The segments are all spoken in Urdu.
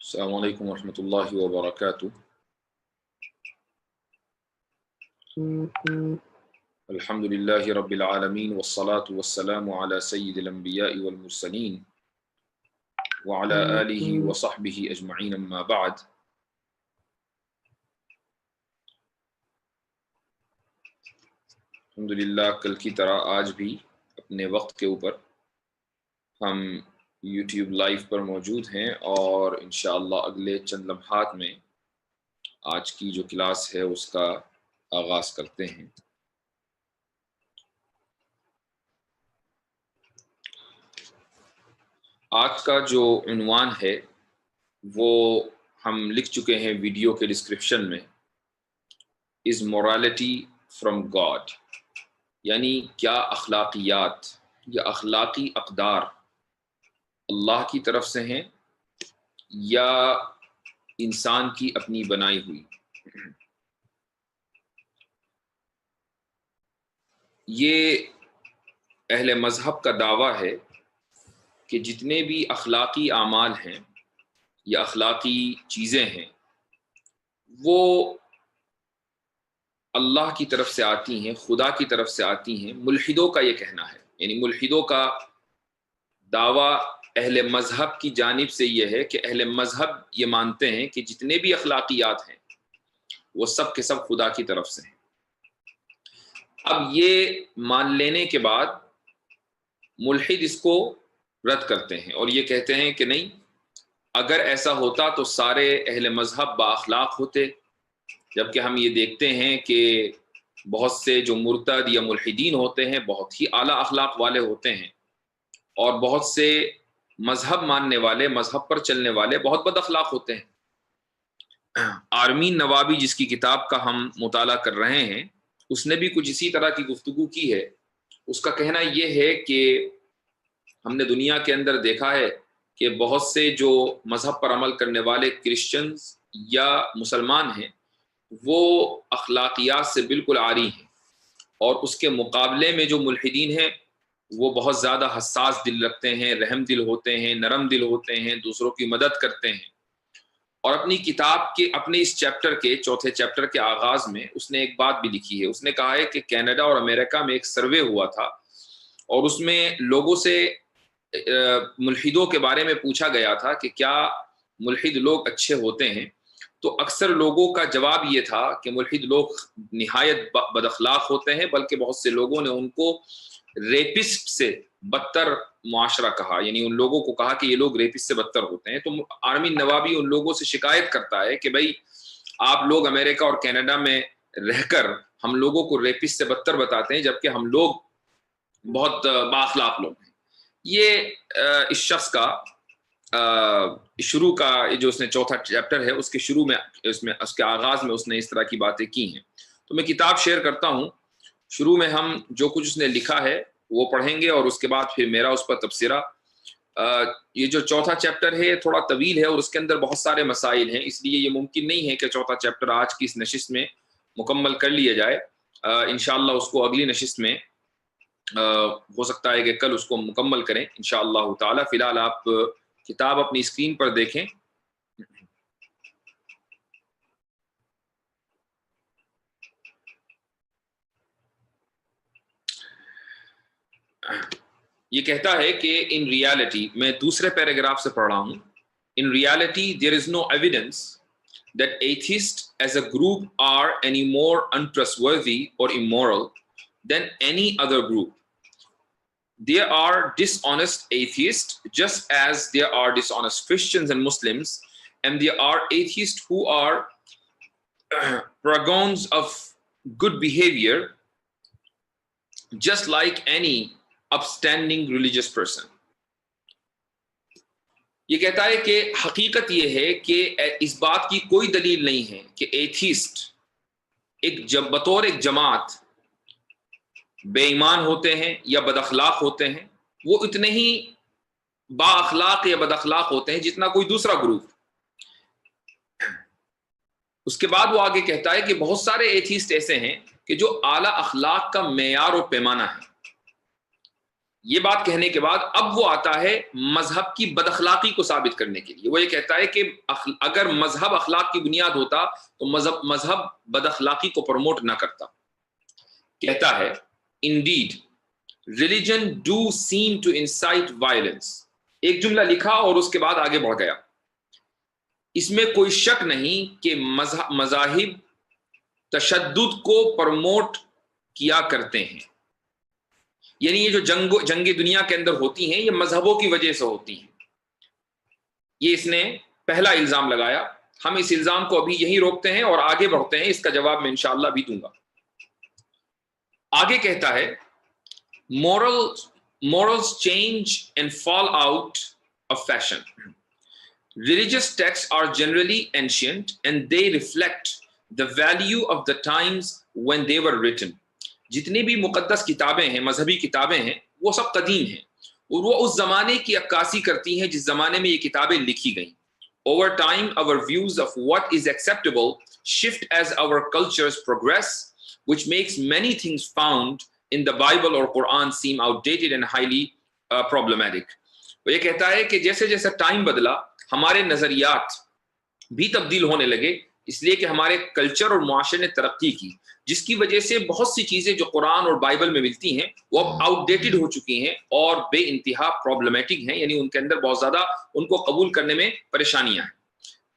السلام علیکم ورحمۃ اللہ وبرکاتہ۔ الحمد للہ رب العالمین والصلاة والسلام علی سید الانبیاء والمرسلین وعلی آلہ وصحبہ اجمعین، اما بعد۔ الحمدللہ کل کی طرح آج بھی اپنے وقت کے اوپر ہم یوٹیوب لائیو پر موجود ہیں اور انشاءاللہ اگلے چند لمحات میں آج کی جو کلاس ہے اس کا آغاز کرتے ہیں۔ آج کا جو عنوان ہے وہ ہم لکھ چکے ہیں ویڈیو کے ڈسکرپشن میں، از مورالٹی فرام گاڈ، یعنی کیا اخلاقیات یا اخلاقی اقدار اللہ کی طرف سے ہیں یا انسان کی اپنی بنائی ہوئی۔ یہ اہل مذہب کا دعویٰ ہے کہ جتنے بھی اخلاقی اعمال ہیں یا اخلاقی چیزیں ہیں وہ اللہ کی طرف سے آتی ہیں، خدا کی طرف سے آتی ہیں۔ ملحدوں کا یہ کہنا ہے، یعنی ملحدوں کا دعویٰ اہل مذہب کی جانب سے یہ ہے کہ اہل مذہب یہ مانتے ہیں کہ جتنے بھی اخلاقیات ہیں وہ سب کے سب خدا کی طرف سے ہیں۔ اب یہ مان لینے کے بعد ملحد اس کو رد کرتے ہیں اور یہ کہتے ہیں کہ نہیں، اگر ایسا ہوتا تو سارے اہل مذہب با اخلاق ہوتے، جبکہ ہم یہ دیکھتے ہیں کہ بہت سے جو مرتد یا ملحدین ہوتے ہیں بہت ہی اعلیٰ اخلاق والے ہوتے ہیں، اور بہت سے مذہب ماننے والے، مذہب پر چلنے والے بہت بد اخلاق ہوتے ہیں۔ آرمین نوابی جس کی کتاب کا ہم مطالعہ کر رہے ہیں، اس نے بھی کچھ اسی طرح کی گفتگو کی ہے۔ اس کا کہنا یہ ہے کہ ہم نے دنیا کے اندر دیکھا ہے کہ بہت سے جو مذہب پر عمل کرنے والے کرسچنز یا مسلمان ہیں وہ اخلاقیات سے بالکل عاری ہیں، اور اس کے مقابلے میں جو ملحدین ہیں وہ بہت زیادہ حساس دل رکھتے ہیں، رحم دل ہوتے ہیں، نرم دل ہوتے ہیں، دوسروں کی مدد کرتے ہیں۔ اور اپنی کتاب کے اپنے اس چیپٹر کے چوتھے چیپٹر کے آغاز میں اس نے ایک بات بھی لکھی ہے۔ اس نے کہا ہے کہ کینیڈا اور امریکہ میں ایک سروے ہوا تھا اور اس میں لوگوں سے ملحدوں کے بارے میں پوچھا گیا تھا کہ کیا ملحد لوگ اچھے ہوتے ہیں، تو اکثر لوگوں کا جواب یہ تھا کہ ملحد لوگ نہایت بد اخلاق ہوتے ہیں، بلکہ بہت سے لوگوں نے ان کو ریپسٹ سے بدتر معاشرہ کہا، یعنی ان لوگوں کو کہا کہ یہ لوگ ریپسٹ سے بدتر ہوتے ہیں۔ تو آرمین نوابی ان لوگوں سے شکایت کرتا ہے کہ بھائی آپ لوگ امریکہ اور کینیڈا میں رہ کر ہم لوگوں کو ریپسٹ سے بدتر بتاتے ہیں، جبکہ ہم لوگ بہت بااخلاق لوگ ہیں۔ یہ اس شخص کا شروع کا جو اس نے چوتھا چیپٹر ہے اس کے شروع میں اس کے آغاز میں اس نے اس طرح کی باتیں کی ہیں۔ تو میں کتاب شیئر کرتا ہوں۔ شروع میں ہم جو کچھ اس نے لکھا ہے وہ پڑھیں گے اور اس کے بعد پھر میرا اس پر تبصرہ۔ یہ جو چوتھا چیپٹر ہے تھوڑا طویل ہے اور اس کے اندر بہت سارے مسائل ہیں، اس لیے یہ ممکن نہیں ہے کہ چوتھا چیپٹر آج کی اس نشست میں مکمل کر لیا جائے۔ انشاءاللہ اس کو اگلی نشست میں ہو سکتا ہے کہ کل اس کو مکمل کریں انشاءاللہ تعالی۔ فی الحال آپ کتاب اپنی اسکرین پر دیکھیں۔ یہ کہتا ہے کہ ان ریالٹی، میں دوسرے پیراگراف سے پڑھ رہا ہوں، in reality there is no evidence that atheists as a group are any more untrustworthy or immoral than any other group. There are dishonest atheists just as there are dishonest Christians and Muslims, and there are atheists who are paragons of good behavior just like any upstanding religious person. یہ کہتا ہے کہ حقیقت یہ ہے کہ اس بات کی کوئی دلیل نہیں ہے کہ ایتھیسٹ بطور ایک جماعت بے ایمان ہوتے ہیں یا بد اخلاق ہوتے ہیں، وہ اتنے ہی با اخلاق یا بد اخلاق ہوتے ہیں جتنا کوئی دوسرا گروپ۔ اس کے بعد وہ آگے کہتا ہے کہ بہت سارے ایتھیسٹ ایسے ہیں کہ جو اعلیٰ اخلاق کا معیار و پیمانہ ہے، یہ بات کہنے کے بعد اب وہ آتا ہے مذہب کی بد اخلاقی کو ثابت کرنے کے لیے. وہ یہ کہتا ہے کہ اگر مذہب اخلاق کی بنیاد ہوتا تو مذہب بد اخلاقی کو پروموٹ نہ کرتا. کہتا ہے indeed religion do seem to incite violence. ایک جملہ لکھا اور اس کے بعد آگے بڑھ گیا. اس میں کوئی شک نہیں کہ مذاہب تشدد کو پروموٹ کیا کرتے ہیں. یعنی یہ جو جنگ دنیا کے اندر ہوتی ہیں یہ مذہبوں کی وجہ سے ہوتی ہیں. یہ اس نے پہلا الزام لگایا. ہم اس الزام کو ابھی یہی روکتے ہیں اور آگے بڑھتے ہیں. اس کا جواب میں انشاءاللہ بھی دوں گا. آگے کہتا ہے morals change and fall out of fashion. Religious texts are generally ancient and they reflect the value of the times when they were written. جتنی بھی مقدس کتابیں ہیں، مذہبی کتابیں ہیں، وہ سب قدیم ہیں اور وہ اس زمانے کی عکاسی کرتی ہیں جس زمانے میں یہ کتابیں لکھی گئیں. Over time, our views of what is acceptable shift as our cultures progress, which makes many things found in the Bible or Quran seem outdated and highly problematic. وہ یہ کہتا ہے کہ جیسے جیسے ٹائم بدلا ہمارے نظریات بھی تبدیل ہونے لگے، اس لیے کہ ہمارے کلچر اور معاشرے نے ترقی کی، جس کی وجہ سے بہت سی چیزیں جو قرآن اور بائبل میں ملتی ہیں وہ اب آؤٹ ڈیٹڈ ہو چکی ہیں اور بے انتہا پرابلمیٹک ہیں. یعنی ان کے اندر بہت زیادہ ان کو قبول کرنے میں پریشانیاں ہیں.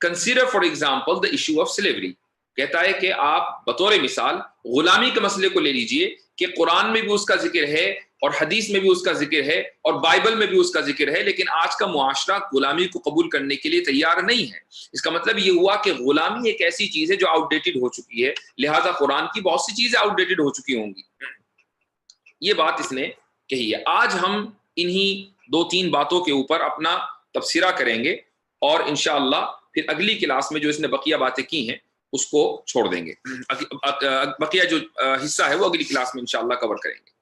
Consider for example the issue of slavery. کہتا ہے کہ آپ بطور مثال غلامی کے مسئلے کو لے لیجئے کہ قرآن میں بھی اس کا ذکر ہے اور حدیث میں بھی اس کا ذکر ہے اور بائبل میں بھی اس کا ذکر ہے، لیکن آج کا معاشرہ غلامی کو قبول کرنے کے لیے تیار نہیں ہے. اس کا مطلب یہ ہوا کہ غلامی ایک ایسی چیز ہے جو آؤٹ ڈیٹڈ ہو چکی ہے، لہٰذا قرآن کی بہت سی چیزیں آؤٹ ڈیٹڈ ہو چکی ہوں گی. یہ بات اس نے کہی ہے. آج ہم انہی 2-3 باتوں کے اوپر اپنا تبصرہ کریں گے اور انشاءاللہ پھر اگلی کلاس میں جو اس نے بقیہ باتیں کی ہیں اس کو چھوڑ دیں گے. بقیہ جو حصہ ہے وہ اگلی کلاس میں انشاءاللہ کور کریں گے.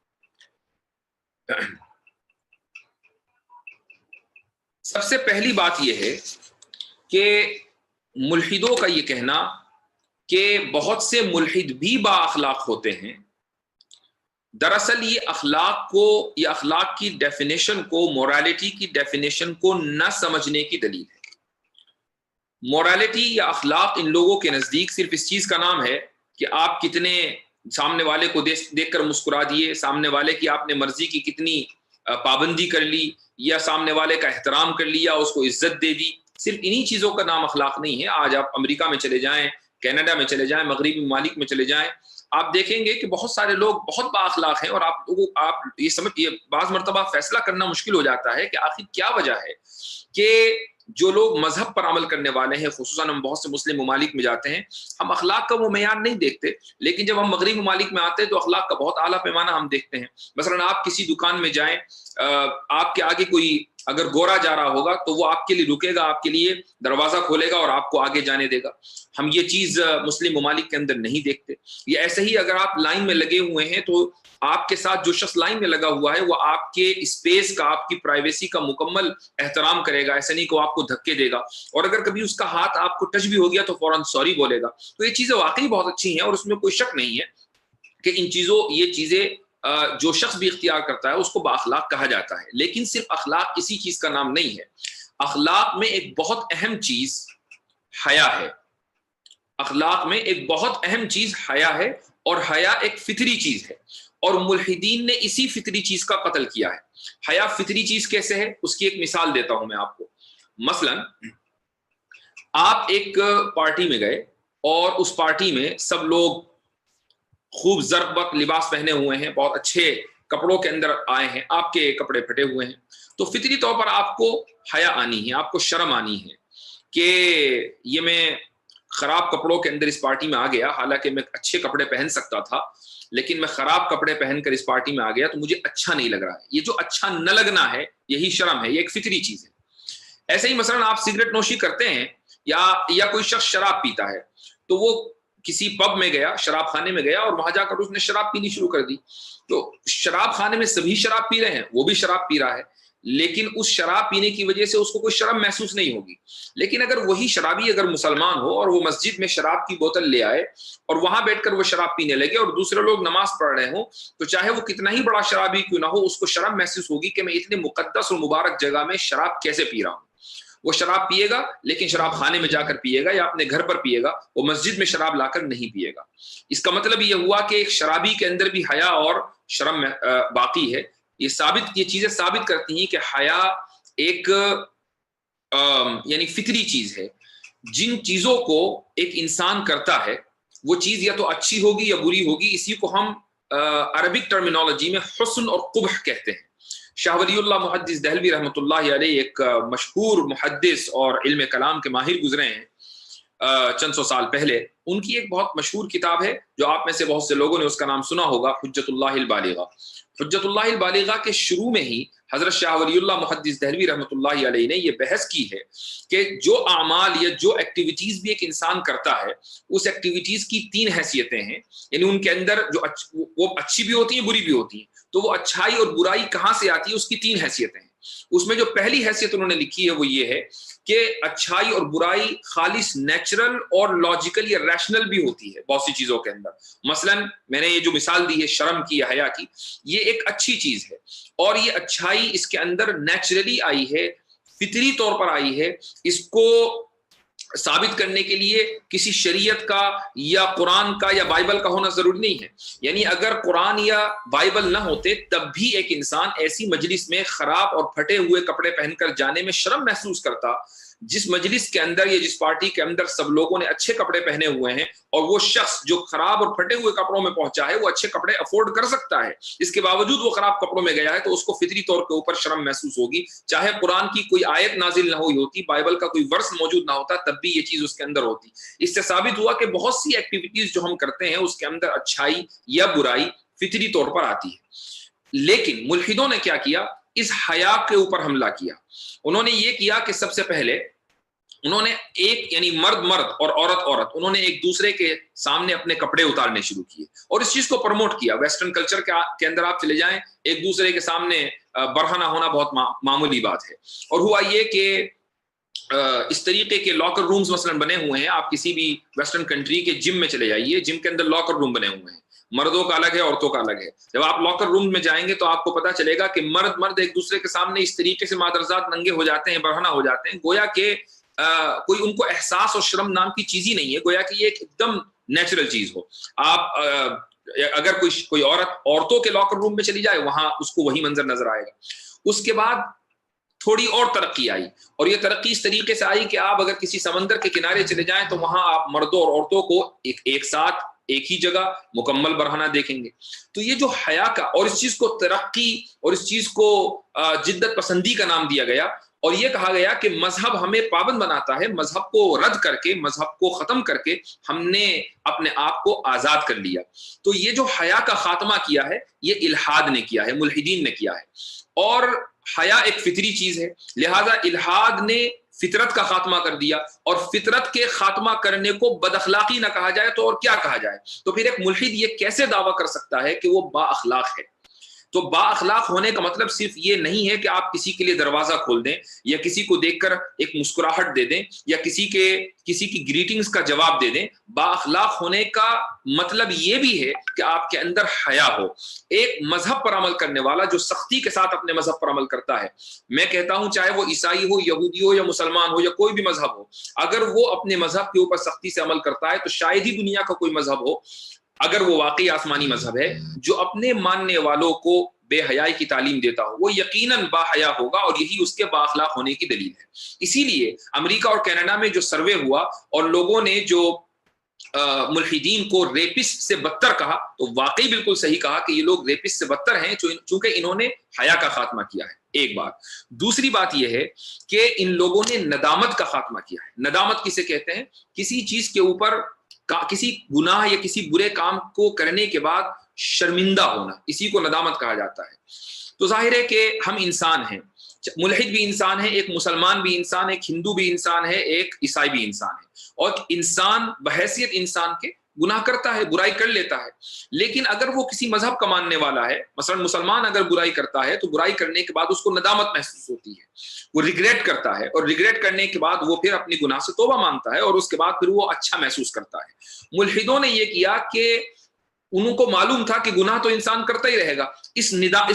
سب سے پہلی بات یہ ہے کہ ملحدوں کا یہ کہنا کہ بہت سے ملحد بھی با اخلاق ہوتے ہیں، دراصل یہ اخلاق کی ڈیفینیشن کو، مورالٹی کی ڈیفینیشن کو نہ سمجھنے کی دلیل ہے. مورالٹی یا اخلاق ان لوگوں کے نزدیک صرف اس چیز کا نام ہے کہ آپ کتنے سامنے والے کو دیکھ کر مسکرا دیے، سامنے والے کی آپ نے مرضی کی کتنی پابندی کر لی، یا سامنے والے کا احترام کر لیا، اس کو عزت دے دی. صرف انہی چیزوں کا نام اخلاق نہیں ہے. آج آپ امریکہ میں چلے جائیں، کینیڈا میں چلے جائیں، مغربی ممالک میں چلے جائیں، آپ دیکھیں گے کہ بہت سارے لوگ بہت با اخلاق ہیں اور آپ یہ بعض مرتبہ فیصلہ کرنا مشکل ہو جاتا ہے کہ آخر کیا وجہ ہے کہ جو لوگ مذہب پر عمل کرنے والے ہیں، خصوصاً ہم بہت سے مسلم ممالک میں جاتے ہیں، ہم اخلاق کا وہ معیار نہیں دیکھتے، لیکن جب ہم مغربی ممالک میں آتے ہیں تو اخلاق کا بہت اعلیٰ پیمانہ ہم دیکھتے ہیں. مثلا آپ کسی دکان میں جائیں، آپ کے آگے کوئی اگر گورا جا رہا ہوگا تو وہ آپ کے لیے رکے گا، آپ کے لیے دروازہ کھولے گا اور آپ کو آگے جانے دے گا. ہم یہ چیز مسلم ممالک کے اندر نہیں دیکھتے. یہ ایسے ہی اگر آپ لائن میں لگے ہوئے ہیں تو آپ کے ساتھ جو شخص لائن میں لگا ہوا ہے وہ آپ کے اسپیس کا، آپ کی پرائیویسی کا مکمل احترام کرے گا. ایسا نہیں کہ وہ آپ کو دھکے دے گا، اور اگر کبھی اس کا ہاتھ آپ کو ٹچ بھی ہو گیا تو فوراً سوری بولے گا. تو یہ چیزیں واقعی بہت اچھی ہیں اور اس میں کوئی شک نہیں ہے کہ یہ چیزیں جو شخص بھی اختیار کرتا ہے اس کو بااخلاق کہا جاتا ہے. لیکن صرف اخلاق کسی چیز کا نام نہیں ہے. اخلاق میں ایک بہت اہم چیز حیا ہے. اخلاق میں ایک بہت اہم چیز حیا ہے، اور حیا ایک فطری چیز ہے، اور ملحدین نے اسی فطری چیز کا قتل کیا ہے. حیا فطری چیز کیسے ہے اس کی ایک مثال دیتا ہوں میں آپ کو. مثلا آپ ایک پارٹی میں گئے اور اس پارٹی میں سب لوگ خوب زرق برق لباس پہنے ہوئے ہیں، بہت اچھے کپڑوں کے اندر آئے ہیں، آپ کے کپڑے پھٹے ہوئے ہیں، تو فطری طور پر آپ کو حیا آنی ہے، آپ کو شرم آنی ہے کہ یہ میں خراب کپڑوں کے اندر اس پارٹی میں آ گیا، حالانکہ میں اچھے کپڑے پہن سکتا تھا، لیکن میں خراب کپڑے پہن کر اس پارٹی میں آ گیا تو مجھے اچھا نہیں لگ رہا ہے. یہ جو اچھا نہ لگنا ہے یہی شرم ہے، یہ ایک فطری چیز ہے. ایسے ہی مثلا آپ سگریٹ نوشی کرتے ہیں یا کوئی شخص شراب پیتا ہے، تو وہ کسی پب میں گیا، شراب خانے میں گیا اور وہاں جا کر اس نے شراب پینی شروع کر دی. تو شراب خانے میں سبھی شراب پی رہے ہیں، وہ بھی شراب پی رہا ہے، لیکن اس شراب پینے کی وجہ سے اس کو کوئی شرم محسوس نہیں ہوگی. لیکن اگر وہی شرابی اگر مسلمان ہو اور وہ مسجد میں شراب کی بوتل لے آئے اور وہاں بیٹھ کر وہ شراب پینے لگے اور دوسرے لوگ نماز پڑھ رہے ہوں، تو چاہے وہ کتنا ہی بڑا شرابی کیوں نہ ہو، اس کو شرم محسوس ہوگی کہ میں اتنے مقدس اور مبارک جگہ میں شراب کیسے پی رہا ہوں. وہ شراب پیے گا لیکن شراب خانے میں جا کر پیے گا یا اپنے گھر پر پیے گا، وہ مسجد میں شراب لا کر نہیں پیے گا. اس کا مطلب یہ ہوا کہ ایک شرابی کے اندر بھی حیا اور شرم باقی ہے. یہ چیزیں ثابت کرتی ہیں کہ حیا ایک یعنی فطری چیز ہے. جن چیزوں کو ایک انسان کرتا ہے وہ چیز یا تو اچھی ہوگی یا بری ہوگی. اسی کو ہم عربک ٹرمینالوجی میں حسن اور قبح کہتے ہیں. شاہ ولی اللہ محدث دہلوی رحمۃ اللہ علیہ ایک مشہور محدث اور علم کلام کے ماہر گزرے ہیں چند سو سال پہلے. ان کی ایک بہت مشہور کتاب ہے جو آپ میں سے بہت سے لوگوں نے اس کا نام سنا ہوگا، حجت اللہ البالغہ. حجت اللہ البالغہ کے شروع میں ہی حضرت شاہ ولی اللہ محدث دہلوی رحمۃ اللہ علیہ نے یہ بحث کی ہے کہ جو اعمال یا جو ایکٹیویٹیز بھی ایک انسان کرتا ہے اس ایکٹیویٹیز کی 3 حیثیتیں ہیں. یعنی ان کے اندر جو وہ اچھی بھی ہوتی ہیں بری بھی ہوتی ہیں. تو وہ اچھائی اور برائی کہاں سے آتی ہے، اس کی 3 حیثیتیں ہیں. اس میں جو پہلی حیثیت انہوں نے لکھی ہے وہ یہ ہے کہ اچھائی اور برائی خالص نیچرل اور لاجیکل یا ریشنل بھی ہوتی ہے بہت سی چیزوں کے اندر. مثلا میں نے یہ جو مثال دی ہے شرم کی یا حیا کی، یہ ایک اچھی چیز ہے اور یہ اچھائی اس کے اندر نیچرلی آئی ہے، فطری طور پر آئی ہے. اس کو ثابت کرنے کے لیے کسی شریعت کا یا قرآن کا یا بائبل کا ہونا ضروری نہیں ہے. یعنی اگر قرآن یا بائبل نہ ہوتے تب بھی ایک انسان ایسی مجلس میں خراب اور پھٹے ہوئے کپڑے پہن کر جانے میں شرم محسوس کرتا. جس مجلس کے اندر یا جس پارٹی کے اندر سب لوگوں نے اچھے کپڑے پہنے ہوئے ہیں اور وہ شخص جو خراب اور پھٹے ہوئے کپڑوں میں پہنچا ہے وہ اچھے کپڑے افورڈ کر سکتا ہے، اس کے باوجود وہ خراب کپڑوں میں گیا ہے، تو اس کو فطری طور کے اوپر شرم محسوس ہوگی. چاہے قرآن کی کوئی آیت نازل نہ ہوئی ہوتی، بائبل کا کوئی ورس موجود نہ ہوتا، تب بھی یہ چیز اس کے اندر ہوتی. اس سے ثابت ہوا کہ بہت سی ایکٹیویٹیز جو ہم کرتے ہیں اس کے اندر اچھائی یا برائی فطری طور پر آتی ہے. لیکن ملحدوں نے کیا کیا، اس حیا کے اوپر حملہ کیا. انہوں نے یہ کیا کہ سب سے پہلے انہوں نے ایک یعنی مرد اور عورت انہوں نے ایک دوسرے کے سامنے اپنے کپڑے اتارنے شروع کیے اور اس چیز کو پروموٹ کیا. ویسٹرن کلچر کے اندر آپ چلے جائیں، ایک دوسرے کے سامنے برہنہ ہونا بہت معمولی بات ہے. اور ہوا یہ کہ اس طریقے کے لاکر رومز مثلا بنے ہوئے ہیں. آپ کسی بھی ویسٹرن کنٹری کے جم میں چلے جائیے، جم کے اندر لاکر روم بنے ہوئے ہیں، مردوں کا الگ ہے عورتوں کا الگ ہے. جب آپ لاکر روم میں جائیں گے تو آپ کو پتا چلے گا کہ مرد ایک دوسرے کے سامنے اس طریقے سے مادرزاد ننگے ہو جاتے ہیں، برہنہ ہو جاتے ہیں، گویا کہ کوئی ان کو احساس اور شرم نام کی چیز ہی نہیں ہے، گویا کہ یہ ایک ایک دم نیچرل چیز ہو. آپ اگر کوئی عورتوں کے لاکر روم میں چلی جائے وہاں اس کو وہی منظر نظر آئے گا. اس کے بعد تھوڑی اور ترقی آئی اور یہ ترقی اس طریقے سے آئی کہ آپ اگر کسی سمندر کے کنارے چلے جائیں تو وہاں آپ مردوں اور عورتوں کو ایک ساتھ ایک ہی جگہ مکمل برہنہ دیکھیں گے. تو یہ جو حیا کا اور اس چیز کو ترقی اور اس چیز کو جدت پسندی کا نام دیا گیا اور یہ کہا گیا کہ مذہب ہمیں پابند بناتا ہے، مذہب کو رد کر کے، مذہب کو ختم کر کے ہم نے اپنے آپ کو آزاد کر لیا. تو یہ جو حیا کا خاتمہ کیا ہے یہ الحاد نے کیا ہے، ملحدین نے کیا ہے. اور حیا ایک فطری چیز ہے، لہذا الحاد نے فطرت کا خاتمہ کر دیا اور فطرت کے خاتمہ کرنے کو بد اخلاقی نہ کہا جائے تو اور کیا کہا جائے. تو پھر ایک ملحد یہ کیسے دعویٰ کر سکتا ہے کہ وہ با اخلاق ہے؟ تو با اخلاق ہونے کا مطلب صرف یہ نہیں ہے کہ آپ کسی کے لیے دروازہ کھول دیں یا کسی کو دیکھ کر ایک مسکراہٹ دے دیں یا کسی کی گریٹنگز کا جواب دے دیں. با اخلاق ہونے کا مطلب یہ بھی ہے کہ آپ کے اندر حیا ہو. ایک مذہب پر عمل کرنے والا جو سختی کے ساتھ اپنے مذہب پر عمل کرتا ہے، میں کہتا ہوں چاہے وہ عیسائی ہو، یہودی ہو یا مسلمان ہو یا کوئی بھی مذہب ہو، اگر وہ اپنے مذہب کے اوپر سختی سے عمل کرتا ہے تو شاید ہی دنیا کا کوئی مذہب ہو، اگر وہ واقعی آسمانی مذہب ہے، جو اپنے ماننے والوں کو بے حیائی کی تعلیم دیتا ہو، وہ یقیناً با حیا ہوگا اور یہی اس کے با اخلاق ہونے کی دلیل ہے. اسی لیے امریکہ اور کینیڈا میں جو سروے ہوا اور لوگوں نے جو ملحدین کو ریپسٹ سے بدتر کہا تو واقعی بالکل صحیح کہا کہ یہ لوگ ریپسٹ سے بدتر ہیں چونکہ انہوں نے حیا کا خاتمہ کیا ہے. ایک بات. دوسری بات یہ ہے کہ ان لوگوں نے ندامت کا خاتمہ کیا ہے. ندامت کسے کہتے ہیں؟ کسی چیز کے اوپر، کسی گناہ یا کسی برے کام کو کرنے کے بعد شرمندہ ہونا، اسی کو ندامت کہا جاتا ہے. تو ظاہر ہے کہ ہم انسان ہیں، ملحد بھی انسان ہے، ایک مسلمان بھی انسان ہے، ایک ہندو بھی انسان ہے، ایک عیسائی بھی انسان ہے. اور انسان بحیثیت انسان کے گناہ کرتا ہے، برائی کر لیتا ہے، لیکن اگر وہ کسی مذہب کا ماننے والا ہے، مثلا مسلمان اگر برائی کرتا ہے تو برائی کرنے کے بعد اس کو ندامت محسوس ہوتی ہے، وہ ریگریٹ کرتا ہے، اور ریگریٹ کرنے کے بعد وہ پھر اپنی گناہ سے توبہ مانگتا ہے، اور اس کے بعد پھر وہ اچھا محسوس کرتا ہے۔ ملحدوں نے یہ کیا کہ انہوں کو معلوم تھا کہ گناہ تو انسان کرتا ہی رہے گا، اس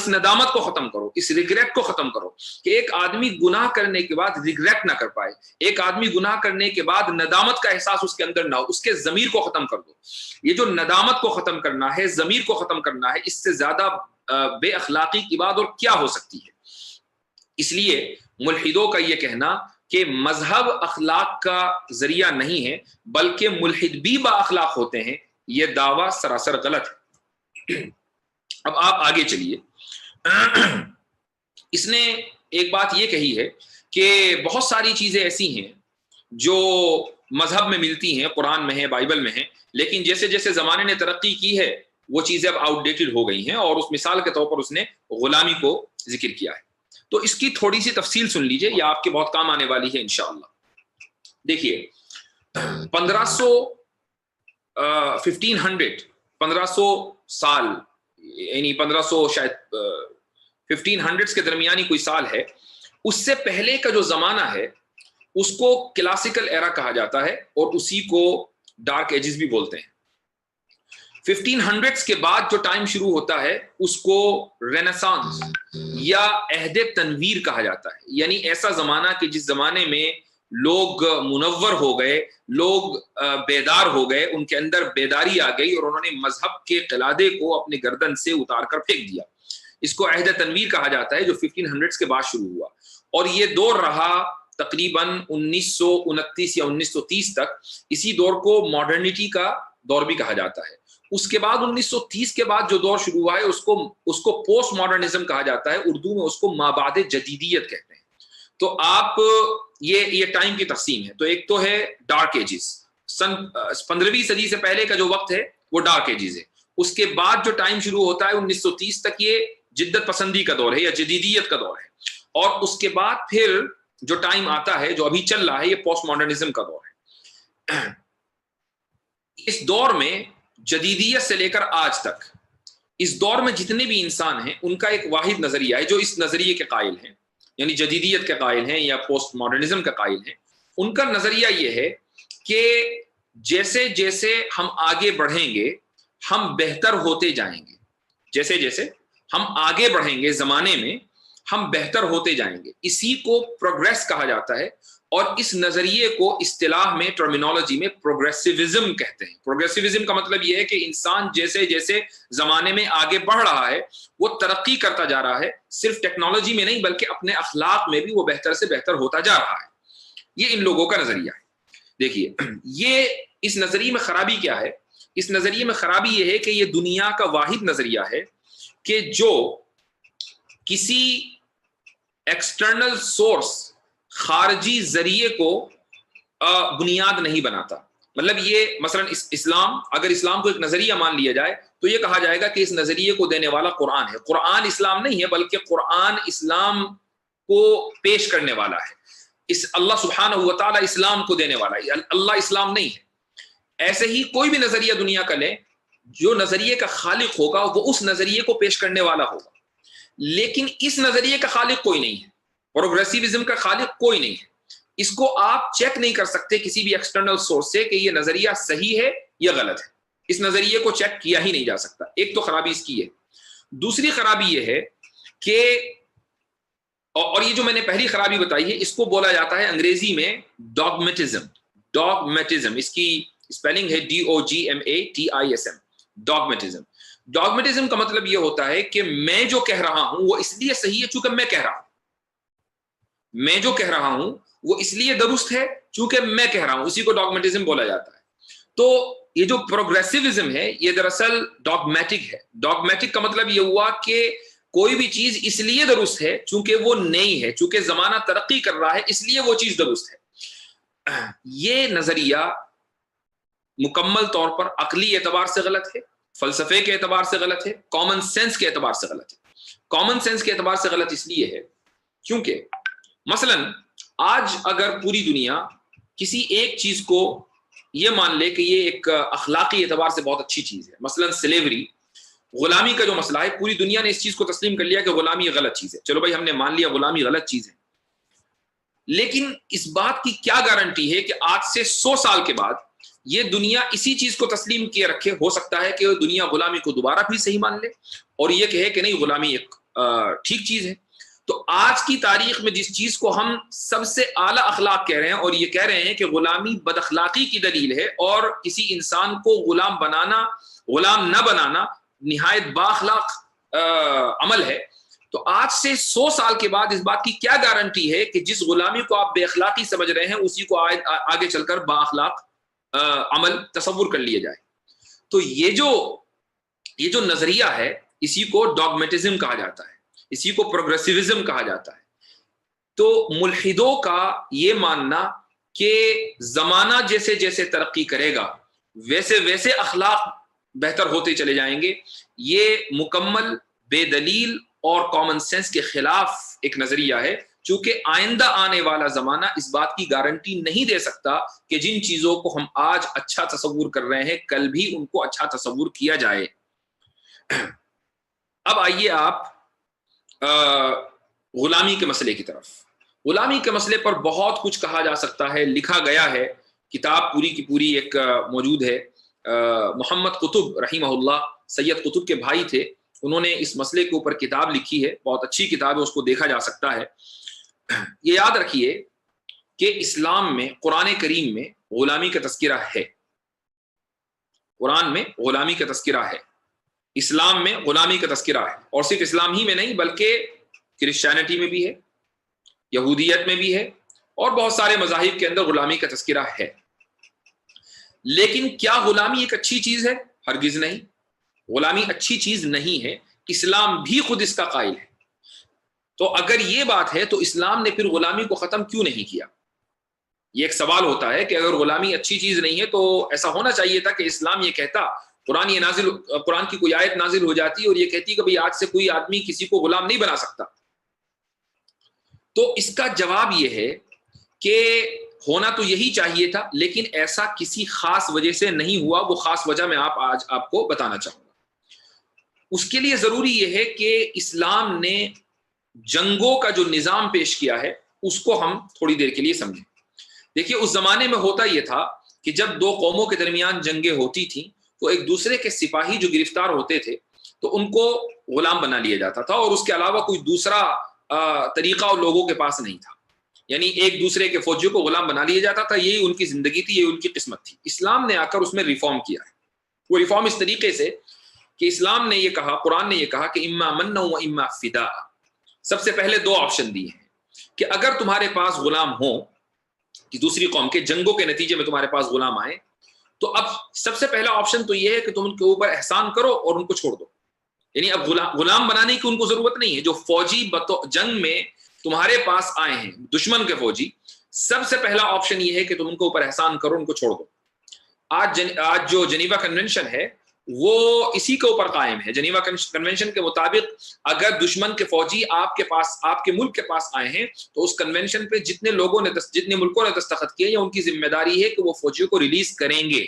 ندامت کو ختم کرو، اس ریگریٹ کو ختم کرو، کہ ایک آدمی گناہ کرنے کے بعد ریگریٹ نہ کر پائے، ایک آدمی گناہ کرنے کے بعد ندامت کا احساس اس کے اندر نہ ہو، اس کے ضمیر کو ختم کر دو۔ یہ جو ندامت کو ختم کرنا ہے، ضمیر کو ختم کرنا ہے، اس سے زیادہ بے اخلاقی کی بات اور کیا ہو سکتی ہے؟ اس لیے ملحدوں کا یہ کہنا کہ مذہب اخلاق کا ذریعہ نہیں ہے بلکہ ملحد بھی با اخلاق ہوتے ہیں، یہ دعویٰ سراسر غلط ہے۔ اب آپ آگے چلیے، اس نے ایک بات یہ کہی ہے کہ بہت ساری چیزیں ایسی ہیں جو مذہب میں ملتی ہیں، قرآن میں ہیں، بائبل میں ہیں، لیکن جیسے جیسے زمانے نے ترقی کی ہے وہ چیزیں اب آؤٹ ڈیٹڈ ہو گئی ہیں، اور اس مثال کے طور پر اس نے غلامی کو ذکر کیا ہے۔ تو اس کی تھوڑی سی تفصیل سن لیجئے، یہ آپ کے بہت کام آنے والی ہے انشاءاللہ۔ دیکھیے 1500 سال، یعنی 1500 شاید 1500 کے درمیانی کوئی سال ہے، اس سے پہلے کا جو زمانہ ہے اس کو کلاسیکل ایرا کہا جاتا ہے، اور اسی کو ڈارک ایجز بھی بولتے ہیں۔ 1500 کے بعد جو ٹائم شروع ہوتا ہے اس کو رینیسانس یا عہد تنویر کہا جاتا ہے، یعنی ایسا زمانہ کہ جس زمانے میں لوگ منور ہو گئے، لوگ بیدار ہو گئے، ان کے اندر بیداری آ گئی، اور انہوں نے مذہب کے قلادے کو اپنے گردن سے اتار کر پھینک دیا۔ اس کو عہد تنویر کہا جاتا ہے، جو 1500 کے بعد شروع ہوا، اور یہ دور رہا تقریباً 1929 یا 1930 تک۔ اسی دور کو ماڈرنٹی کا دور بھی کہا جاتا ہے۔ اس کے بعد 1930 کے بعد جو دور شروع ہوا ہے اس کو پوسٹ ماڈرنزم کہا جاتا ہے، اردو میں اس کو مابعد جدیدیت کہتے ہیں۔ تو آپ یہ ٹائم کی تقسیم ہے۔ تو ایک تو ہے ڈارک ایجز، 15ویں صدی سے پہلے کا جو وقت ہے وہ ڈارک ایجز ہے۔ اس کے بعد جو ٹائم شروع ہوتا ہے 1930 تک، یہ جدت پسندی کا دور ہے یا جدیدیت کا دور ہے، اور اس کے بعد پھر جو ٹائم آتا ہے جو ابھی چل رہا ہے، یہ پوسٹ ماڈرنزم کا دور ہے۔ اس دور میں جدیدیت سے لے کر آج تک، اس دور میں جتنے بھی انسان ہیں ان کا ایک واحد نظریہ ہے، جو اس نظریے کے قائل ہیں، یعنی جدیدیت کے قائل ہیں یا پوسٹ ماڈرنزم کا قائل ہیں۔ ان کا نظریہ یہ ہے کہ جیسے جیسے ہم آگے بڑھیں گے ہم بہتر ہوتے جائیں گے، جیسے جیسے ہم آگے بڑھیں گے زمانے میں ہم بہتر ہوتے جائیں گے، اسی کو پروگریس کہا جاتا ہے، اور اس نظریے کو اصطلاح میں، ٹرمینالوجی میں پروگریسیوزم کہتے ہیں۔ پروگریسیوزم کا مطلب یہ ہے کہ انسان جیسے جیسے زمانے میں آگے بڑھ رہا ہے وہ ترقی کرتا جا رہا ہے، صرف ٹیکنالوجی میں نہیں بلکہ اپنے اخلاق میں بھی وہ بہتر سے بہتر ہوتا جا رہا ہے۔ یہ ان لوگوں کا نظریہ ہے۔ دیکھیے یہ اس نظریے میں خرابی کیا ہے؟ اس نظریے میں خرابی یہ ہے کہ یہ دنیا کا واحد نظریہ ہے کہ جو کسی ایکسٹرنل سورس، خارجی ذریعے کو بنیاد نہیں بناتا۔ مطلب یہ مثلا اسلام، اگر اسلام کو ایک نظریہ مان لیا جائے تو یہ کہا جائے گا کہ اس نظریے کو دینے والا قرآن ہے۔ قرآن اسلام نہیں ہے بلکہ قرآن اسلام کو پیش کرنے والا ہے، اس اللہ سبحانہ و تعالی اسلام کو دینے والا ہے، اللہ اسلام نہیں ہے۔ ایسے ہی کوئی بھی نظریہ دنیا کا لیں، جو نظریے کا خالق ہوگا وہ اس نظریے کو پیش کرنے والا ہوگا، لیکن اس نظریے کا خالق کوئی نہیں ہے، پروگریسیوزم کا خالق کوئی نہیں ہے۔ اس کو آپ چیک نہیں کر سکتے کسی بھی ایکسٹرنل سورس سے کہ یہ نظریہ صحیح ہے یا غلط ہے، اس نظریے کو چیک کیا ہی نہیں جا سکتا۔ ایک تو خرابی اس کی ہے۔ دوسری خرابی یہ ہے کہ، اور یہ جو میں نے پہلی خرابی بتائی ہے اس کو بولا جاتا ہے انگریزی میں ڈاگمیٹزم۔ ڈاگمیٹزم، اس کی اسپیلنگ ہے DOGMATISM، ڈاگمیٹزم۔ ڈاگمیٹزم کا مطلب یہ ہوتا ہے کہ میں جو کہہ رہا ہوں وہ اس لیے صحیح ہے چونکہ میں کہہ رہا ہوں، میں جو کہہ رہا ہوں وہ اس لیے درست ہے چونکہ میں کہہ رہا ہوں، اسی کو ڈاگمیٹزم بولا جاتا ہے۔ تو یہ جو پروگریسیوزم ہے یہ دراصل ڈاگمیٹک ہے۔ ڈاگمیٹک کا مطلب یہ ہوا کہ کوئی بھی چیز اس لیے درست ہے چونکہ وہ نئی ہے، چونکہ زمانہ ترقی کر رہا ہے اس لیے وہ چیز درست ہے۔ یہ نظریہ مکمل طور پر عقلی اعتبار سے غلط ہے، فلسفے کے اعتبار سے غلط ہے، کامن سینس کے اعتبار سے غلط ہے۔ کامن سینس کے اعتبار سے غلط اس لیے ہے کیونکہ مثلا آج اگر پوری دنیا کسی ایک چیز کو یہ مان لے کہ یہ ایک اخلاقی اعتبار سے بہت اچھی چیز ہے. مثلا سلیوری، غلامی کا جو مسئلہ ہے، پوری دنیا نے اس چیز کو تسلیم کر لیا کہ غلامی غلط چیز ہے. چلو بھائی ہم نے مان لیا غلامی غلط چیز ہے، لیکن اس بات کی کیا گارنٹی ہے کہ آج سے 100 سال کے بعد یہ دنیا اسی چیز کو تسلیم کیے رکھے؟ ہو سکتا ہے کہ دنیا غلامی کو دوبارہ بھی صحیح مان لے اور یہ کہے کہ نہیں غلامی ایک ٹھیک چیز ہے. تو آج کی تاریخ میں جس چیز کو ہم سب سے اعلیٰ اخلاق کہہ رہے ہیں اور یہ کہہ رہے ہیں کہ غلامی بد اخلاقی کی دلیل ہے اور کسی انسان کو غلام بنانا، غلام نہ بنانا نہایت بااخلاق عمل ہے، تو آج سے 100 سال کے بعد اس بات کی کیا گارنٹی ہے کہ جس غلامی کو آپ بے اخلاقی سمجھ رہے ہیں اسی کو آگے چل کر بااخلاق عمل تصور کر لیا جائے؟ تو یہ جو نظریہ ہے اسی کو ڈاگمیٹزم کہا جاتا ہے، اسی کو پروگریسیوزم کہا جاتا ہے. تو ملحدوں کا یہ ماننا کہ زمانہ جیسے جیسے ترقی کرے گا ویسے ویسے اخلاق بہتر ہوتے چلے جائیں گے، یہ مکمل بے دلیل اور کامن سینس کے خلاف ایک نظریہ ہے، چونکہ آئندہ آنے والا زمانہ اس بات کی گارنٹی نہیں دے سکتا کہ جن چیزوں کو ہم آج اچھا تصور کر رہے ہیں کل بھی ان کو اچھا تصور کیا جائے. اب آئیے آپ غلامی کے مسئلے کی طرف. غلامی کے مسئلے پر بہت کچھ کہا جا سکتا ہے، لکھا گیا ہے، کتاب پوری کی پوری ایک موجود ہے. محمد قطب رحمہ اللہ سید قطب کے بھائی تھے، انہوں نے اس مسئلے کے اوپر کتاب لکھی ہے، بہت اچھی کتاب ہے، اس کو دیکھا جا سکتا ہے. یہ یاد رکھیے کہ اسلام میں، قرآن کریم میں غلامی کا تذکرہ ہے، قرآن میں غلامی کا تذکرہ ہے، اسلام میں غلامی کا تذکرہ ہے، اور صرف اسلام ہی میں نہیں بلکہ کرسچینٹی میں بھی ہے، یہودیت میں بھی ہے، اور بہت سارے مذاہب کے اندر غلامی کا تذکرہ ہے. لیکن کیا غلامی ایک اچھی چیز ہے؟ ہرگز نہیں، غلامی اچھی چیز نہیں ہے، اسلام بھی خود اس کا قائل ہے. تو اگر یہ بات ہے تو اسلام نے پھر غلامی کو ختم کیوں نہیں کیا؟ یہ ایک سوال ہوتا ہے کہ اگر غلامی اچھی چیز نہیں ہے تو ایسا ہونا چاہیے تھا کہ اسلام یہ کہتا، قرآن کی کوئی آیت نازل ہو جاتی اور یہ کہتی کہ بھئی آج سے کوئی آدمی کسی کو غلام نہیں بنا سکتا. تو اس کا جواب یہ ہے کہ ہونا تو یہی چاہیے تھا، لیکن ایسا کسی خاص وجہ سے نہیں ہوا. وہ خاص وجہ میں آج آپ کو بتانا چاہوں گا. اس کے لیے ضروری یہ ہے کہ اسلام نے جنگوں کا جو نظام پیش کیا ہے اس کو ہم تھوڑی دیر کے لیے سمجھیں. دیکھیے اس زمانے میں ہوتا یہ تھا کہ جب دو قوموں کے درمیان جنگیں ہوتی تھیں تو ایک دوسرے کے سپاہی جو گرفتار ہوتے تھے تو ان کو غلام بنا لیا جاتا تھا، اور اس کے علاوہ کوئی دوسرا طریقہ اور لوگوں کے پاس نہیں تھا. یعنی ایک دوسرے کے فوجیوں کو غلام بنا لیا جاتا تھا، یہی ان کی زندگی تھی، یہی ان کی قسمت تھی. اسلام نے آ کر اس میں ریفارم کیا ہے. وہ ریفارم اس طریقے سے کہ اسلام نے یہ کہا، قرآن نے یہ کہا کہ اما من و اما فدا. سب سے پہلے دو آپشن دیے ہیں کہ اگر تمہارے پاس غلام ہوں کہ دوسری قوم کے جنگوں کے نتیجے میں تمہارے پاس غلام آئے، تو اب سب سے پہلا آپشن تو یہ ہے کہ تم ان کے اوپر احسان کرو اور ان کو چھوڑ دو. یعنی اب غلام بنانے کی ان کو ضرورت نہیں ہے. جو فوجی جنگ میں تمہارے پاس آئے ہیں دشمن کے فوجی، سب سے پہلا آپشن یہ ہے کہ تم ان کے اوپر احسان کرو، ان کو چھوڑ دو. آج جو جنیوا کنونشن ہے وہ اسی کے اوپر قائم ہے. جنیوا کنونشن کے مطابق اگر دشمن کے فوجی آپ کے پاس، آپ کے ملک کے پاس آئے ہیں تو اس کنونشن پہ جتنے ملکوں نے دستخط کیے یا ان کی ذمہ داری ہے کہ وہ فوجیوں کو ریلیز کریں گے.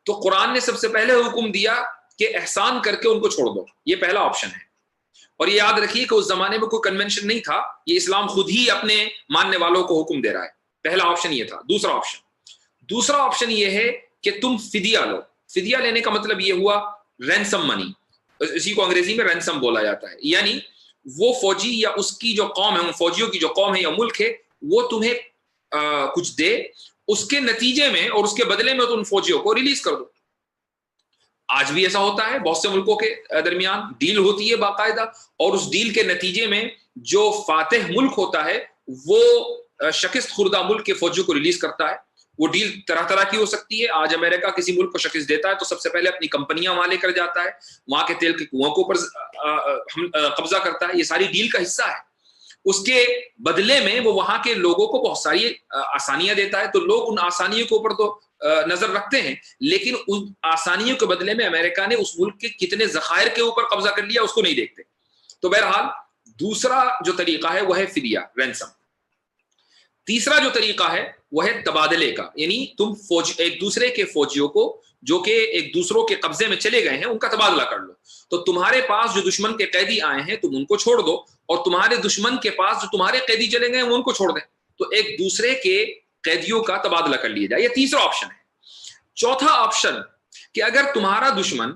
تو قرآن نے سب سے پہلے حکم دیا کہ احسان کر کے ان کو چھوڑ دو. یہ پہلا آپشن ہے. اور یہ یاد رکھیے کہ اس زمانے میں کوئی کنونشن نہیں تھا، یہ اسلام خود ہی اپنے ماننے والوں کو حکم دے رہا ہے. پہلا آپشن یہ تھا. دوسرا آپشن یہ ہے کہ تم فدیہ لو. فدیہ لینے کا مطلب یہ ہوا رینسم منی، اسی کو انگریزی میں رینسم بولا جاتا ہے. یعنی وہ فوجی یا اس کی جو قوم ہے، ان فوجیوں کی جو قوم ہے یا ملک ہے، وہ تمہیں کچھ دے، اس کے نتیجے میں اور اس کے بدلے میں تم فوجیوں کو ریلیز کر دو. آج بھی ایسا ہوتا ہے، بہت سے ملکوں کے درمیان ڈیل ہوتی ہے باقاعدہ، اور اس ڈیل کے نتیجے میں جو فاتح ملک ہوتا ہے وہ شکست خوردہ ملک کے فوجیوں کو ریلیز کرتا ہے. وہ ڈیل طرح طرح کی ہو سکتی ہے. آج امریکہ کسی ملک کو شکست دیتا ہے تو سب سے پہلے اپنی کمپنیاں وہاں لے کر جاتا ہے، وہاں کے تیل کے کنووں کے اوپر قبضہ کرتا ہے. یہ ساری ڈیل کا حصہ ہے. اس کے بدلے میں وہ وہاں کے لوگوں کو بہت ساری آسانیاں دیتا ہے. تو لوگ ان آسانیوں کے اوپر تو نظر رکھتے ہیں، لیکن ان آسانیوں کے بدلے میں امریکہ نے اس ملک کے کتنے ذخائر کے اوپر قبضہ کر لیا اس کو نہیں دیکھتے. تو بہرحال دوسرا جو طریقہ ہے وہ ہے فدیہ، رینسم. تیسرا جو طریقہ ہے وہ ہے تبادلے کا، یعنی تم ایک دوسرے کے فوجیوں کو جو کہ ایک دوسروں کے قبضے میں چلے گئے ہیں ان کا تبادلہ کر لو. تو تمہارے پاس جو دشمن کے قیدی آئے ہیں تم ان کو چھوڑ دو، اور تمہارے دشمن کے پاس جو تمہارے قیدی چلے گئے ہیں وہ ان کو چھوڑ دیں. تو ایک دوسرے کے قیدیوں کا تبادلہ کر لیا جائے. یہ تیسرا آپشن ہے. چوتھا آپشن کہ اگر تمہارا دشمن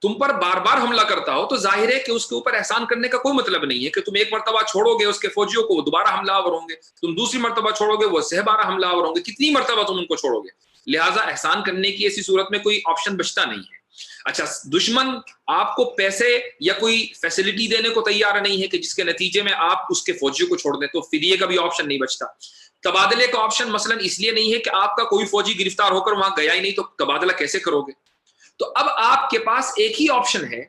تم پر بار بار حملہ کرتا ہو تو ظاہر ہے کہ اس کے اوپر احسان کرنے کا کوئی مطلب نہیں ہے کہ تم ایک مرتبہ چھوڑو گے اس کے فوجیوں کو وہ دوبارہ حملہ آور ہوں گے، تم دوسری مرتبہ چھوڑو گے وہ 12 حملہ آور ہوں گے، کتنی مرتبہ تم ان کو چھوڑو گے. لہٰذا احسان کرنے کی ایسی صورت میں کوئی آپشن بچتا نہیں ہے. اچھا، دشمن آپ کو پیسے یا کوئی فیسلٹی دینے کو تیار نہیں ہے کہ جس کے نتیجے میں آپ اس کے فوجیوں کو چھوڑ دیں، تو فدیے کا بھی آپشن نہیں بچتا. تبادلے کا آپشن مثلا اس لیے نہیں ہے کہ آپ کا کوئی فوجی گرفتار ہو کر وہاں گیا ہی نہیں، تو تبادلہ کیسے کرو گے؟ تو اب آپ کے پاس ایک ہی آپشن ہے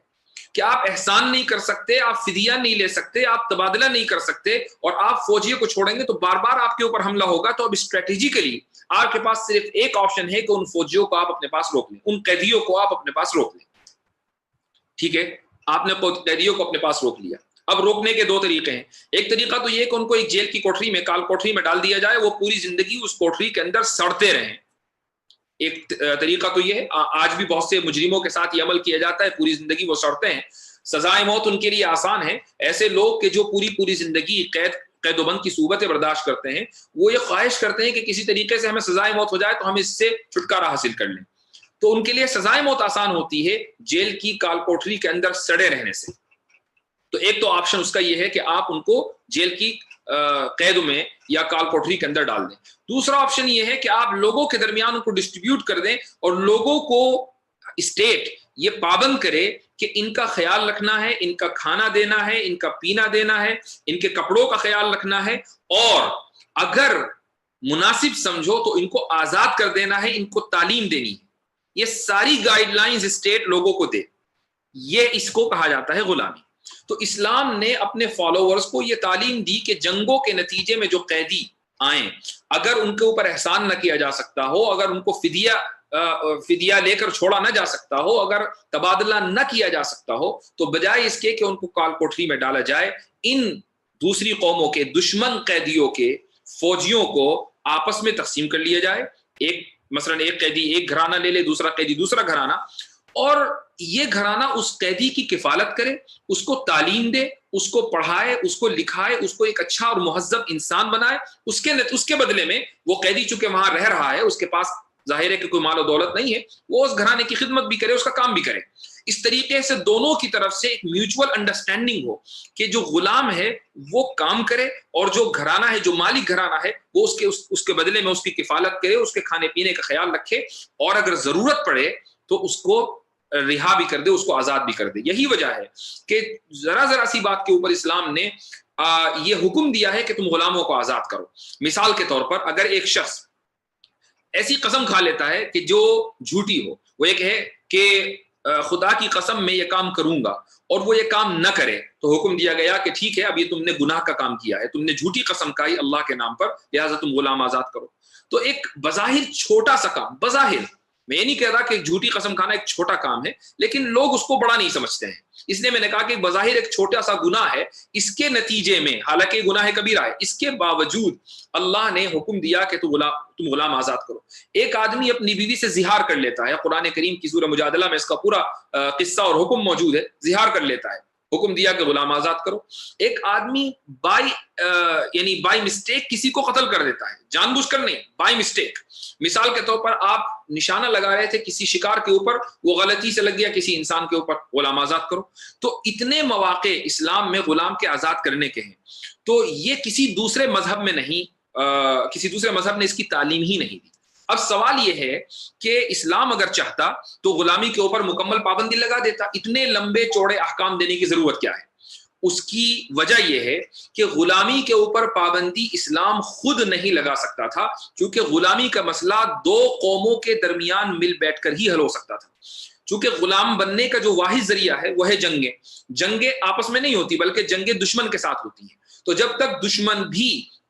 کہ آپ احسان نہیں کر سکتے، آپ فدیہ نہیں لے سکتے، آپ تبادلہ نہیں کر سکتے، اور آپ فوجیوں کو چھوڑیں گے تو بار بار آپ کے اوپر حملہ ہوگا. تو اب اسٹریٹجیکلی آپ کے پاس صرف ایک آپشن ہے کہ ان فوجیوں کو آپ اپنے پاس روک لیں، ان قیدیوں کو آپ اپنے پاس روک لیں. ٹھیک ہے، آپ نے قیدیوں کو اپنے پاس روک لیا. اب روکنے کے دو طریقے ہیں. ایک طریقہ تو یہ کہ ان کو ایک جیل کی کوٹری میں، کال کوٹری میں ڈال دیا جائے، وہ پوری زندگی اس کوٹری کے اندر سڑتے رہیں. ایک طریقہ تو یہ ہے، آج بھی بہت سے مجرموں کے ساتھ یہ عمل کیا جاتا ہے، پوری زندگی وہ سڑتے ہیں. سزائے موت ان کے لیے آسان ہے. ایسے لوگ کہ جو پوری زندگی قید و بند کی صورتیں برداشت کرتے ہیں، وہ یہ خواہش کرتے ہیں کہ کسی طریقے سے ہمیں سزائے موت ہو جائے تو ہم اس سے چھٹکارا حاصل کر لیں. تو ان کے لیے سزائے موت آسان ہوتی ہے جیل کی کال کوٹری کے اندر سڑے رہنے سے. تو ایک تو آپشن اس کا یہ ہے کہ آپ ان کو جیل کی قید میں یا کال کوٹری کے اندر ڈال دیں. دوسرا آپشن یہ ہے کہ آپ لوگوں کے درمیان ان کو ڈسٹریبیوٹ کر دیں اور لوگوں کو اسٹیٹ یہ پابند کرے کہ ان کا خیال رکھنا ہے، ان کا کھانا دینا ہے، ان کا پینا دینا ہے، ان کے کپڑوں کا خیال رکھنا ہے، اور اگر مناسب سمجھو تو ان کو آزاد کر دینا ہے، ان کو تعلیم دینی ہے. یہ ساری گائیڈ لائنز اسٹیٹ لوگوں کو دے. یہ اس کو کہا جاتا ہے غلامی. تو اسلام نے اپنے فالوورز کو یہ تعلیم دی کہ جنگوں کے نتیجے میں جو قیدی آئیں، اگر ان کے اوپر احسان نہ کیا جا سکتا ہو، اگر ان کو فدیہ لے کر چھوڑا نہ جا سکتا ہو، اگر تبادلہ نہ کیا جا سکتا ہو، تو بجائے اس کے کہ ان کو کال کوٹری میں ڈالا جائے، ان دوسری قوموں کے دشمن قیدیوں کے فوجیوں کو آپس میں تقسیم کر لیا جائے. مثلا ایک قیدی ایک گھرانہ لے لے، دوسرا قیدی دوسرا گھرانہ، اور یہ گھرانہ اس قیدی کی کفالت کرے، اس کو تعلیم دے، اس کو پڑھائے، اس کو لکھائے، اس کو ایک اچھا اور مہذب انسان بنائے. اس کے بدلے میں وہ قیدی چونکہ وہاں رہ رہا ہے، اس کے پاس ظاہر ہے کہ کوئی مال و دولت نہیں ہے، وہ اس گھرانے کی خدمت بھی کرے، اس کا کام بھی کرے. اس طریقے سے دونوں کی طرف سے ایک میوچول انڈرسٹینڈنگ ہو کہ جو غلام ہے وہ کام کرے، اور جو گھرانہ ہے، جو مالک گھرانہ ہے، وہ اس کے بدلے میں اس کی کفالت کرے، اس کے کھانے پینے کا خیال رکھے، اور اگر ضرورت پڑے تو اس کو رہا بھی کر دے، اس کو آزاد بھی کر دے. یہی وجہ ہے کہ ذرا سی بات کے اوپر اسلام نے یہ حکم دیا ہے کہ تم غلاموں کو آزاد کرو. مثال کے طور پر اگر ایک شخص ایسی قسم کھا لیتا ہے کہ جو جھوٹی ہو، وہ ایک ہے کہ خدا کی قسم میں یہ کام کروں گا، اور وہ یہ کام نہ کرے، تو حکم دیا گیا کہ ٹھیک ہے، اب یہ تم نے گناہ کا کام کیا ہے، تم نے جھوٹی قسم کھائی اللہ کے نام پر، لہٰذا تم غلام آزاد کرو. تو ایک بظاہر چھوٹا سا کام، بظاہر میں یہ نہیں کہہ رہا کہ جھوٹی قسم کھانا ایک چھوٹا کام ہے، لیکن لوگ اس کو بڑا نہیں سمجھتے ہیں، اس لیے میں نے کہا کہ بظاہر ایک چھوٹا سا گناہ ہے. اس کے نتیجے میں، حالانکہ گناہ کبیرہ ہے، اس کے باوجود اللہ نے حکم دیا کہ تم غلام آزاد کرو. ایک آدمی اپنی بیوی سے زہار کر لیتا ہے، قرآن کریم کی سورہ مجادلہ میں اس کا پورا قصہ اور حکم موجود ہے. زہار کر لیتا ہے، حکم دیا کہ غلام آزاد کرو. ایک آدمی بائی مسٹیک کسی کو قتل کر دیتا ہے، جان بوجھ کر نہیں، بائی مسٹیک. مثال کے طور پر آپ نشانہ لگا رہے تھے کسی شکار کے اوپر، وہ غلطی سے لگ گیا کسی انسان کے اوپر، غلام آزاد کرو. تو اتنے مواقع اسلام میں غلام کے آزاد کرنے کے ہیں. تو یہ کسی دوسرے مذہب میں نہیں، کسی دوسرے مذہب نے اس کی تعلیم ہی نہیں دی. اب سوال یہ ہے کہ اسلام اگر چاہتا تو غلامی کے اوپر مکمل پابندی لگا دیتا. اتنے لمبے چوڑے احکام دینے کی ضرورت کیا ہے؟ اس کی وجہ یہ ہے کہ غلامی کے اوپر پابندی اسلام خود نہیں لگا سکتا تھا، کیونکہ غلامی کا مسئلہ دو قوموں کے درمیان مل بیٹھ کر ہی حل ہو سکتا تھا. چونکہ غلام بننے کا جو واحد ذریعہ ہے وہ ہے جنگیں آپس میں نہیں ہوتی، بلکہ جنگیں دشمن کے ساتھ ہوتی ہیں. تو جب تک دشمن بھی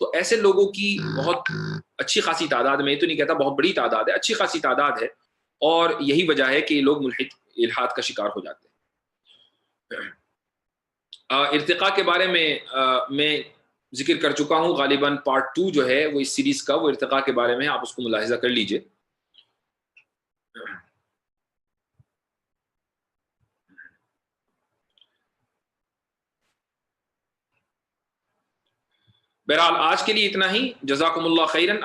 تو ایسے لوگوں کی بہت اچھی خاصی تعداد، میں یہ تو نہیں کہتا بہت بڑی تعداد ہے، اچھی خاصی تعداد ہے، اور یہی وجہ ہے کہ یہ لوگ الحاد کا شکار ہو جاتے ہیں۔ ارتقاء کے بارے میں ذکر کر چکا ہوں، غالباً پارٹ 2 جو ہے وہ اس سیریز کا، وہ ارتقاء کے بارے میں، آپ اس کو ملاحظہ کر لیجئے۔ بہرحال آج کے لیے اتنا ہی، جزاکم اللہ خیرن۔